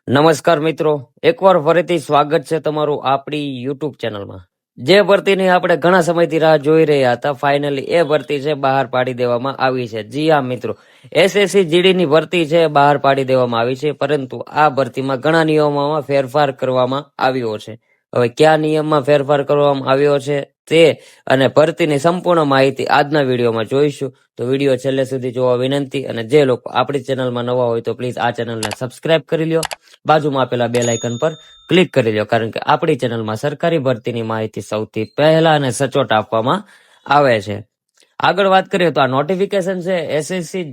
નમસ્કાર મિત્રો, એકવાર ફરીથી સ્વાગત છે તમારું આપણી યુટ્યુબ ચેનલમાં. જે ભરતીની આપણે ઘણા સમયથી રાહ જોઈ રહ્યા હતા, ફાઇનલી એ ભરતી છે બહાર પાડી દેવામાં આવી છે. જી હા મિત્રો, એસએસસી જીડીની ભરતી છે બહાર પાડી દેવામાં આવી છે, પરંતુ આ ભરતીમાં ઘણા નિયમોમાં ફેરફાર કરવામાં આવ્યો છે. હવે કયા નિયમમાં ફેરફાર કરવામાં આવ્યો છે તે અને ભરતીની સંપૂર્ણ માહિતી આજના વિડીયોમાં જોઈશું. તો વિડીયો છેલ્લે સુધી જોવા વિનંતી, અને જે લોકો આપણી ચેનલમાં નવા હોય તો પ્લીઝ આ ચેનલને સબસ્ક્રાઇબ કરી લ્યો, બાજુમાં આપેલા બેલ આઇકન પર ક્લિક કરી લો, કારણ કે આપણી ચેનલમાં સરકારી ભરતીની માહિતી સૌથી પહેલા અને સચોટ આપવામાં આવે છે. આગળ વાત કરીએ તો આ નોટિફિકેશન છે એસએસસી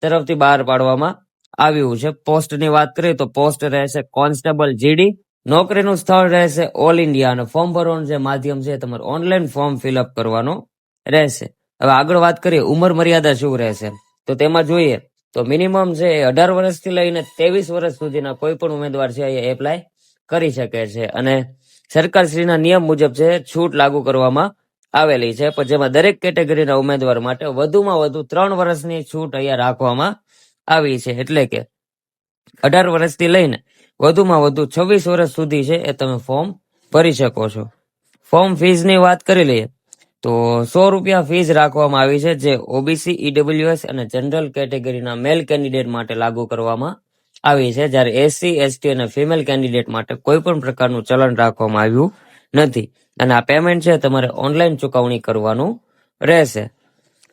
તરફથી બહાર પાડવામાં આવ્યું છે. પોસ્ટની વાત કરીએ તો પોસ્ટ રહેશે કોન્સ્ટેબલ જીડી. નોકરીનું સ્થળ રહેશે ઓલ ઇન્ડિયા, અને ફોર્મ ભરવાનું જે માધ્યમ છે તમારે ઓનલાઈન ફોર્મ ફિલઅપ કરવાનો રહેશે. હવે આગળ વાત કરીએ ઉંમર મર્યાદા શું રહેશે, તો તેમાં જોઈએ તો મિનિમમ છે એ 18 વર્ષથી લઈને 23 વર્ષ સુધીના કોઈ પણ ઉમેદવાર છે એ એપ્લાય કરી શકે છે, અને સરકારશ્રીના નિયમ મુજબ છે છૂટ લાગુ કરવામાં આવેલી છે, પણ જેમાં દરેક કેટેગરીના ઉમેદવાર માટે વધુમાં વધુ 3 વર્ષની છૂટ અહીંયા રાખવામાં આવી છે. એટલે કે 18 વર્ષથી લઈને વધુમાં વધુ 26 વર્ષ સુધી છે એ તમે ફોર્મ ભરી શકો છો. ફોર્મ ફીસની વાત કરી લઈએ તો 100 રૂપિયા ફીસ રાખવામાં આવી છે, જે ઓબીસી, ઈડબ્લ્યુએસ અને જનરલ કેટેગરીના મેલ કેન્ડિડેટ માટે લાગુ કરવામાં આવી છે, જ્યારે એસસી, એસટી અને ફિમેલ કેન્ડિડેટ માટે કોઈ પણ પ્રકારનું ચલણ રાખવામાં આવ્યું નથી, અને આ પેમેન્ટ છે તમારે ઓનલાઈન ચુકવણી કરવાનું રહેશે.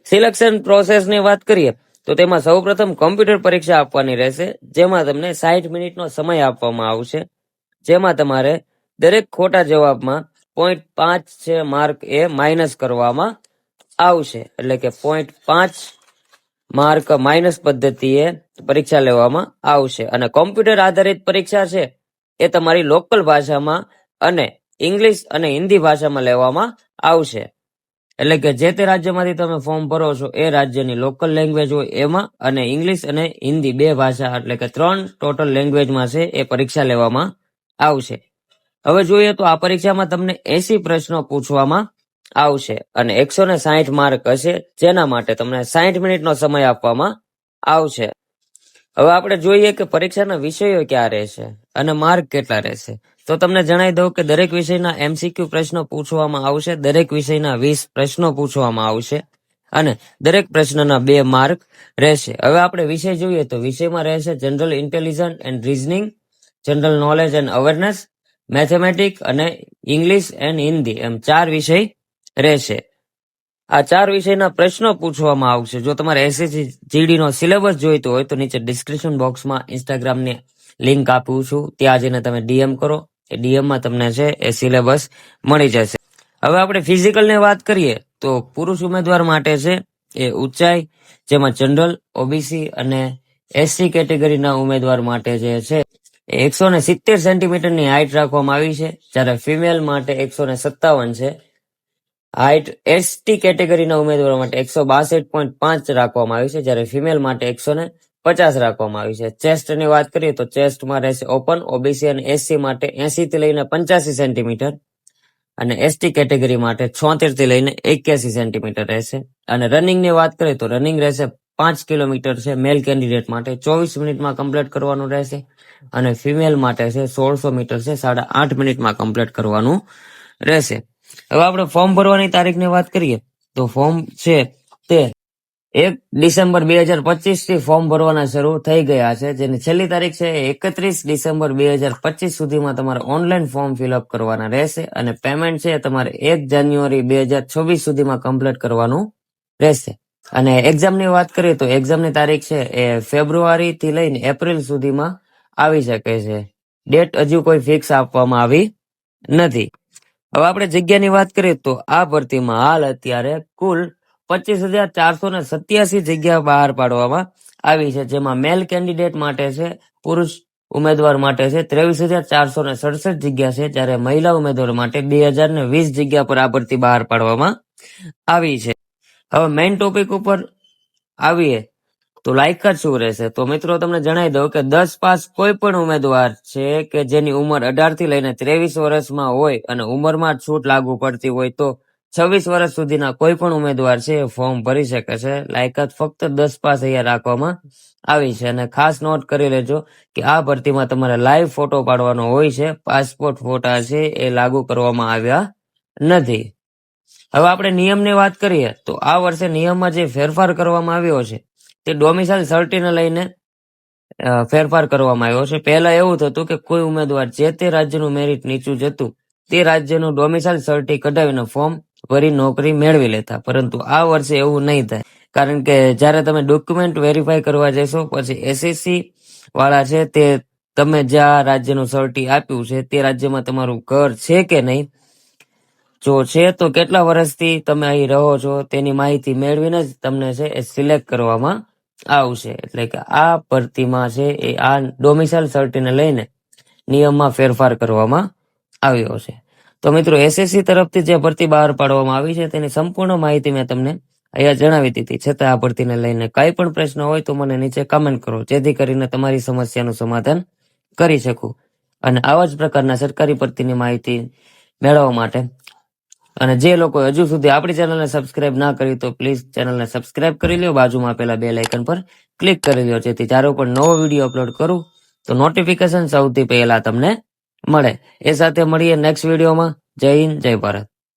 સિલેક્શન પ્રોસેસની વાત કરીએ તો તેમાં સૌપ્રથમ કોમ્પ્યુટર પરીક્ષા આપવાની રહેશે, જેમાં તમને 60 મિનિટનો સમય આપવામાં આવશે, જેમાં તમારે દરેક ખોટા જવાબમાં 0.5 છે માર્ક એ માઇનસ કરવામાં આવશે. એટલે કે 0.5 માર્ક માઇનસ પદ્ધતિએ પરીક્ષા લેવામાં આવશે, અને કોમ્પ્યુટર આધારિત પરીક્ષા છે એ તમારી લોકલ ભાષામાં અને ઇંગ્લિશ અને હિન્દી ભાષામાં લેવામાં આવશે. એટલે કે જે તે રાજ્યમાંથી તમે ફોર્મ ભરો છો એ રાજ્યની લોકલ લેંગ્વેજ હોય એમાં, અને ઇંગ્લિશ અને હિન્દી 2 ભાષા એટલે કે 3 ટોટલ લેંગ્વેજમાં છે એ પરીક્ષા લેવામાં આવશે. હવે જોઈએ તો આ પરીક્ષામાં તમને 80 પ્રશ્નો પૂછવામાં આવશે, અને 160 માર્ક હશે, જેના માટે તમને 60 મિનિટનો સમય આપવામાં આવશે. હવે આપણે જોઈએ કે પરીક્ષાના વિષયો ક્યાં રહેશે અને માર્ક કેટલા રહેશે. તો તમને જણાવી દઉં કે દરેક વિષયના એમસીક્યુ પ્રશ્નો પૂછવામાં આવશે, દરેક વિષયના 20 પ્રશ્નો પૂછવામાં આવશે, અને દરેક પ્રશ્નના 2 માર્ક રહેશે. હવે આપણે વિષય જોઈએ તો વિષયમાં રહેશે general intelligence and reasoning, general knowledge and awareness, mathematics અને ઇંગ્લિશ એન્ડ હિન્દી, એમ 4 વિષય રહેશે. આ 4 વિષયના પ્રશ્નો પૂછવામાં આવશે. જો તમારે એસએસસી જીડી નો સિલેબસ જોઈતો હોય તો નીચે ડિસ્ક્રિપ્શન બોક્સમાં ઇન્સ્ટાગ્રામની લિંક આપું છું, ત્યાં જઈને તમે ડીએમ કરો, એ ડીએમમાં તમને છે એ સિલેબસ મળી જશે. હવે આપણે ફિઝિકલની વાત કરીએ તો પુરુષ ઉમેદવાર માટે છે એ ઊંચાઈ, જેમાં જનરલ, ઓબીસી અને એસસી કેટેગરીના ઉમેદવાર માટે જે છે 170 સેન્ટીમીટરની હાઇટ રાખવામાં આવી છે, જ્યારે ફિમેલ માટે 157 છે. હાઇટ એસટી કેટેગરીના ઉમેદવારો માટે 162.5 રાખવામાં આવી છે, જ્યારે ફિમેલ માટે 150 રાખવામાં આવી છે. ચેસ્ટની વાત કરીએ તો ચેસ્ટમાં રહેશે ઓપન, ઓબીસી અને એસસી માટે 80 થી લઈને 85 સેન્ટીમીટર, અને એસટી કેટેગરી માટે 76 થી લઈને 81 સેન્ટીમીટર રહેશે. અને રનિંગની વાત કરીએ તો રનિંગ રહેશે 5 કિલોમીટર છે મેલ કેન્ડિડેટ માટે, 24 મિનિટમાં કમ્પ્લીટ કરવાનું રહેશે, અને ફિમેલ માટે છે 1600 મીટર છે 8.5 મિનિટમાં કમ્પ્લીટ કરવાનું રહેશે. હવે આપણે ફોર્મ ભરવાની તારીખની વાત કરીએ તો ફોર્મ છે તે 1 ડિસેમ્બર 2025 થી ફોર્મ ભરવાના શરૂ થઈ ગયા છે, જેની છેલ્લી તારીખ છે 31 ડિસેમ્બર 2025 સુધીમાં તમારે ઓનલાઈન ફોર્મ ફિલઅપ કરવાના રહેશે, અને પેમેન્ટ છે તમારે 1 જાન્યુઆરી 2026 સુધીમાં કમ્પ્લીટ કરવાનું રહેશે. અને એક્ઝામની વાત કરીએ તો એક્ઝામની તારીખ છે એ ફેબ્રુઆરી થી લઈને એપ્રિલ સુધીમાં આવી શકે છે. ડેટ હજુ કોઈ ફિક્સ આપવામાં આવી નથી. હવે આપણે જગ્યાની વાત કરીએ તો આ ભરતીમાં હાલ અત્યારે કુલ 25,487 જગ્યા બહાર પાડવામાં આવી છે, જેમાં મેલ કેન્ડિડેટ માટે છે, પુરુષ ઉમેદવાર માટે છે 23,467 જગ્યા છે, જ્યારે મહિલા ઉમેદવાર માટે 2,020 જગ્યા પર આ ભરતી બહાર પાડવામાં આવી છે. હવે મેઇન ટોપિક ઉપર આવીએ તો લાયકાત શું રહેશે. તો મિત્રો તમને જણાવી દઉં કે 10 પાસ કોઈ પણ ઉમેદવાર છે કે જેની ઉંમર 18 થી લઈને 23 વર્ષમાં હોય અને ઉંમરમાં છૂટ લાગુ પડતી હોય તો 26 વર્ષ સુધીના કોઈ પણ ઉમેદવાર છે એ ફોર્મ ભરી શકે છે. લાયકાત ફક્ત 10 પાસ અહીંયા રાખવામાં આવી છે. અને ખાસ નોટ કરી લેજો કે આ ભરતીમાં તમારે લાઈવ ફોટો પાડવાનો હોય છે. પાસપોર્ટ ફોટા છે એ લાગુ કરવામાં આવ્યા નથી. હવે આપણે નિયમની વાત કરીએ તો આ વર્ષે નિયમમાં જે ફેરફાર કરવામાં આવ્યો છે તે ડોમિસાઇલ સર્ટીને લઈને ફેરફાર કરવામાં આવ્યો છે. પહેલા એવું થતું કે કોઈ ઉમેદવાર જે તે રાજ્યનું મેરિટ નીચું જતું તે રાજ્યનું ડોમિસાઇલ સર્ટી કઢાવીને ફોર્મ ભરી નોકરી મેળવી લેતા, પરંતુ આ વર્ષે એવું નહીં થાય. કારણ કે જ્યારે તમે ડોક્યુમેન્ટ વેરીફાઈ કરવા જશો પછી એસએસસી વાળા છે તે તમે જ્યાં રાજ્યનું સર્ટી આપ્યું છે તે રાજ્યમાં તમારું ઘર છે કે નહીં, જો છે તો કેટલા વર્ષથી તમે અહીં રહો છો તેની માહિતી મેળવીને જ તમને છે એ સિલેક્ટ કરવામાં આવશે. એટલે કે આ ભરતીમાં છે એ આ ડોમિસાઇલ સર્ટીને લઈને નિયમમાં ફેરફાર કરવામાં આવ્યો છે. તો મિત્રો એસએસસી તરફથી જે ભરતી બહાર પાડવામાં આવી છે તેની સંપૂર્ણ માહિતી મેં તમને અહીંયા જણાવી દીધી. છતાં આ ભરતીને લઈને કાંઈ પણ પ્રશ્ન હોય તો મને નીચે કમેન્ટ કરો, જેથી કરીને તમારી સમસ્યાનું સમાધાન કરી શકું. અને આવા જ પ્રકારના સરકારી ભરતીની માહિતી મેળવવા માટે અને જે લોકો હજુ સુધી આપણી ચેનલને સબસ્ક્રાઇબ ના કરી તો પ્લીઝ ચેનલને સબસ્ક્રાઇબ કરી લો, બાજુમાં આપેલા બેલ આઇકન પર ક્લિક કરી લો, જેથી જ્યારે પણ નવો વિડીયો અપલોડ કરું તો નોટિફિકેશન સૌથી પહેલા તમને મળે. એ સાથે મળીએ નેક્સ્ટ વિડીયોમાં. જય હિન્દ, જય ભારત.